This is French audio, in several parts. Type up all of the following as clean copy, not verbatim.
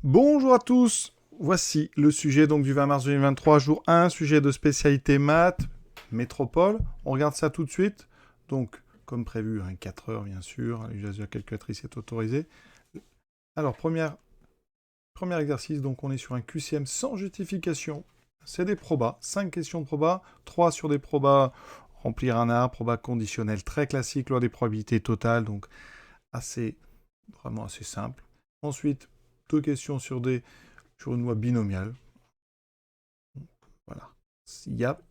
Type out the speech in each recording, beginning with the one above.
Bonjour à tous, voici le sujet donc du 20 mars 2023, jour 1, sujet de spécialité maths, métropole. On regarde ça tout de suite. Donc, comme prévu, 4 heures bien sûr, l'usage de la calculatrice est autorisé. Alors, premier exercice, donc on est sur un QCM sans justification. C'est des probas, 5 questions de probas, 3 sur des probas, remplir un arbre, probas conditionnelles très classique, loi des probabilités totales, donc vraiment assez simple. Ensuite, 2 questions sur une loi binomiale. Voilà.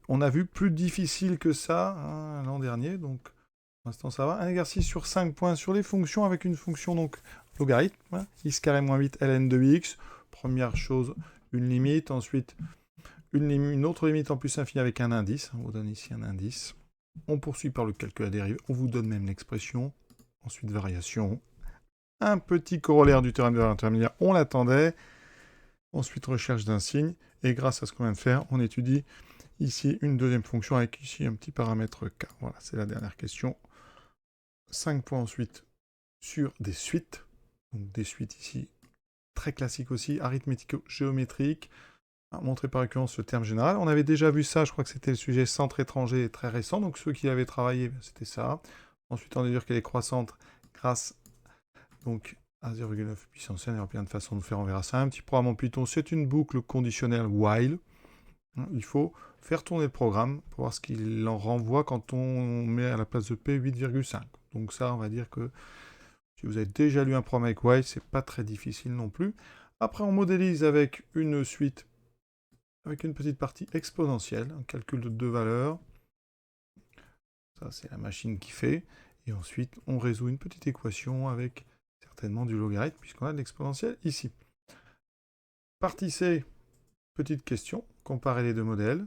On a vu plus difficile que ça l'an dernier, donc pour l'instant ça va. Un exercice sur 5 points sur les fonctions avec une fonction donc logarithme, x carré moins 8 ln de x. Première chose, une limite, ensuite une autre limite en plus infinie avec un indice. On vous donne ici un indice. On poursuit par le calcul à dérive, on vous donne même l'expression. Ensuite variation. Un petit corollaire du théorème de l'intermédiaire, on l'attendait. Ensuite recherche d'un signe, et grâce à ce qu'on vient de faire, on étudie ici une deuxième fonction avec ici un petit paramètre k. Voilà, c'est la dernière question. 5 points ensuite sur des suites. Donc des suites ici, très classiques aussi, arithmético-géométriques. Montré par récurrence le terme général. On avait déjà vu ça, je crois que c'était le sujet centre étranger très récent, donc ceux qui avaient travaillé, c'était ça. Ensuite, on a dire qu'elle est croissante grâce donc à 0,9 puissance n, il y aura plein de façons de faire, on verra ça. Un petit programme en Python, c'est une boucle conditionnelle while. Il faut faire tourner le programme pour voir ce qu'il en renvoie quand on met à la place de P 8,5. Donc ça, on va dire que si vous avez déjà lu un programme avec while, c'est pas très difficile non plus. Après, on modélise avec une suite, avec une petite partie exponentielle, un calcul de 2 valeurs. Ça, c'est la machine qui fait. Et ensuite, on résout une petite équation avec certainement du logarithme, puisqu'on a de l'exponentielle ici. Partie C, petite question, comparer les deux modèles,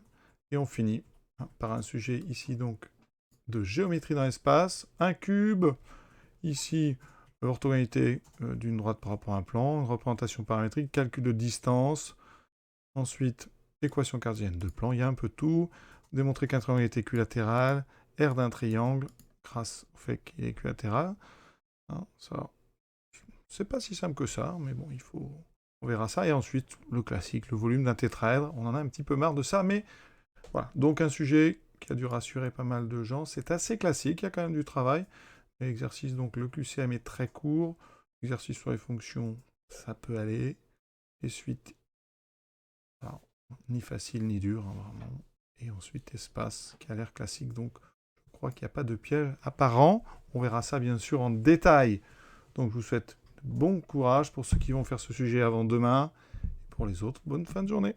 et on finit par un sujet ici donc de géométrie dans l'espace, un cube, ici l'orthogonalité d'une droite par rapport à un plan, une représentation paramétrique, calcul de distance, ensuite équation cartésienne de plan, il y a un peu tout, démontrer qu'un triangle est équilatéral, R d'un triangle, grâce au fait qu'il est équilatéral. Ça, c'est pas si simple que ça, mais bon, on verra ça. Et ensuite, le classique, le volume d'un tétraèdre. On en a un petit peu marre de ça, mais voilà. Donc un sujet qui a dû rassurer pas mal de gens. C'est assez classique, il y a quand même du travail. L'exercice, donc le QCM est très court. L'exercice sur les fonctions, ça peut aller. Et suite, alors, ni facile ni dur, vraiment. Et ensuite, espace, qui a l'air classique. Donc, je crois qu'il n'y a pas de piège apparent. On verra ça, bien sûr, en détail. Donc, je vous souhaite bon courage pour ceux qui vont faire ce sujet avant demain. Et pour les autres, bonne fin de journée.